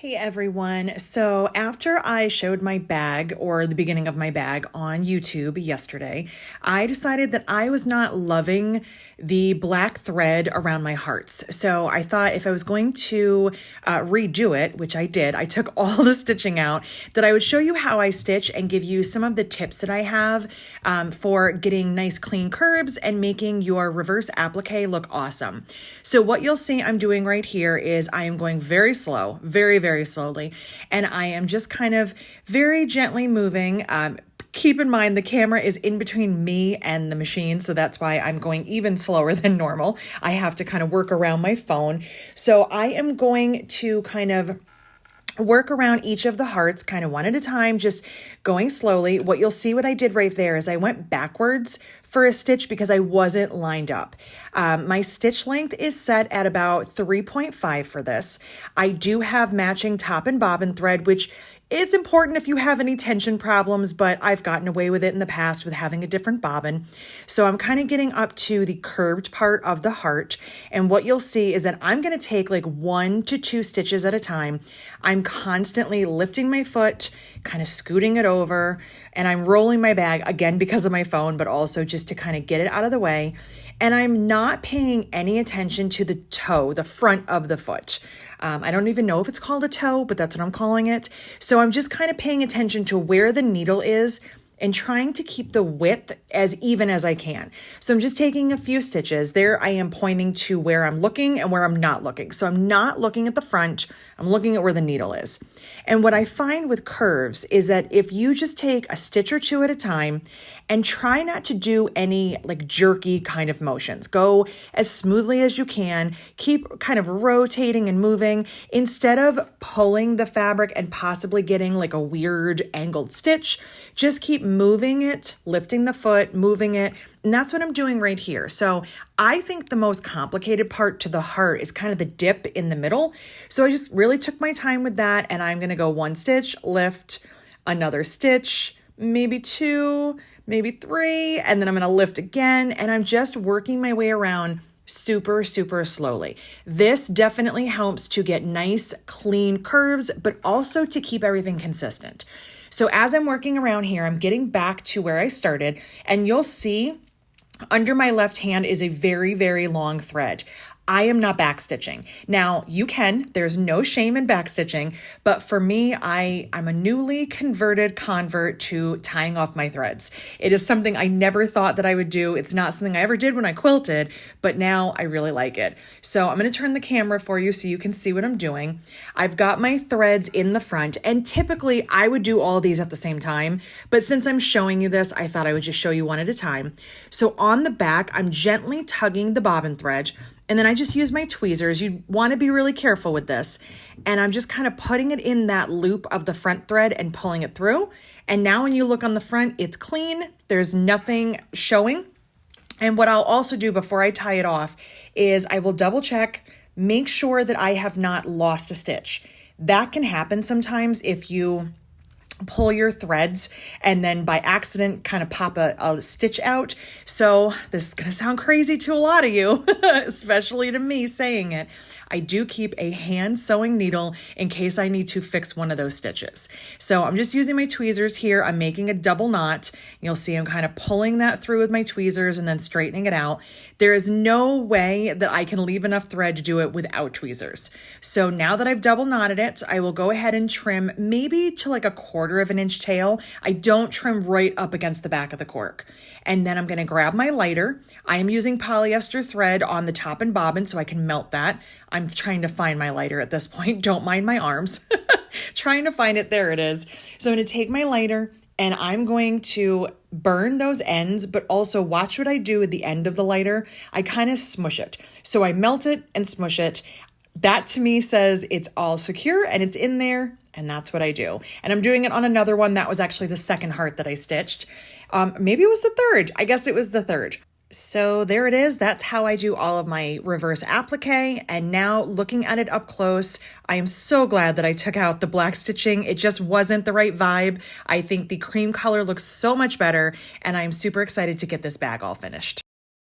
Hey everyone. So after I showed my bag or the beginning of my bag on YouTube yesterday, I decided that I was not loving the black thread around my hearts. So I thought if I was going to redo it, which I did, I took all the stitching out, that I would show you how I stitch and give you some of the tips that I have for getting nice clean curves and making your reverse applique look awesome. So what you'll see I'm doing right here is I am going very slow, very slowly. And I am just kind of very gently moving. Keep in mind the camera is in between me and the machine, so that's why I'm going even slower than normal. I have to kind of work around my phone. So I am going to kind of work around each of the hearts kind of one at a time, just going slowly. What you'll see what I did right there is I went backwards for a stitch because I wasn't lined up. My stitch length is set at about 3.5 for this. I do have matching top and bobbin thread, which is important if you have any tension problems, but I've gotten away with it in the past with having a different bobbin. So I'm kind of getting up to the curved part of the heart. And what you'll see is that I'm going to take like 1 to 2 stitches at a time. I'm constantly lifting my foot, kind of scooting it over, and I'm rolling my bag again because of my phone, but also just to kind of get it out of the way. And I'm not paying any attention to the toe, the front of the foot. I don't even know if it's called a toe, but that's what I'm calling it. So I'm just kind of paying attention to where the needle is and trying to keep the width as even as I can. So I'm just taking a few stitches. There I am pointing to where I'm looking and where I'm not looking. So I'm not looking at the front, I'm looking at where the needle is. And what I find with curves is that if you just take a stitch or two at a time and try not to do any like jerky kind of motions, go as smoothly as you can, keep kind of rotating and moving instead of pulling the fabric and possibly getting like a weird angled stitch. Just keep moving it, lifting the foot, moving it. And that's what I'm doing right here. So I think the most complicated part to the heart is kind of the dip in the middle. So I just really took my time with that, and I'm going to go 1 stitch, lift, another stitch, maybe 2, maybe 3, and then I'm going to lift again. And I'm just working my way around super slowly. This definitely helps to get nice, clean curves, but also to keep everything consistent. So as I'm working around here, I'm getting back to where I started, and you'll see under my left hand is a very long thread. I am not backstitching. Now you can, there's no shame in backstitching, but for me, I'm a newly convert to tying off my threads. It is something I never thought that I would do. It's not something I ever did when I quilted, but now I really like it. So I'm going to turn the camera for you so you can see what I'm doing. I've got my threads in the front, and typically I would do all these at the same time, but since I'm showing you this, I thought I would just show you one at a time. So on the back, I'm gently tugging the bobbin thread, and then I just use my tweezers. You want to be really careful with this. And I'm just kind of putting it in that loop of the front thread and pulling it through. And now when you look on the front, it's clean. There's nothing showing. And what I'll also do before I tie it off is I will double check, make sure that I have not lost a stitch. That can happen sometimes if you pull your threads and then by accident kind of pop a stitch out. So this is going to sound crazy to a lot of you, especially to me saying it. I do keep a hand sewing needle in case I need to fix one of those stitches. So I'm just using my tweezers here. I'm making a double knot. You'll see I'm kind of pulling that through with my tweezers and then straightening it out. There is no way that I can leave enough thread to do it without tweezers. So now that I've double knotted it, I will go ahead and trim maybe to like 1/4 of an inch tail. I don't trim right up against the back of the cork. And then I'm going to grab my lighter. I am using polyester thread on the top and bobbin so I can melt that. I'm trying to find my lighter at this point. Don't mind my arms. Trying to find it. There it is. So I'm going to take my lighter and I'm going to burn those ends, but also watch what I do with the end of the lighter. I kind of smush it. So I melt it and smush it. That to me says it's all secure and it's in there, and that's what I do. And I'm doing it on another one. That was actually the second heart that I stitched. Maybe it was the third. I guess it was the third. So there it is. That's how I do all of my reverse applique. And now looking at it up close, I am so glad that I took out the black stitching. It just wasn't the right vibe. I think the cream color looks so much better, and I'm super excited to get this bag all finished.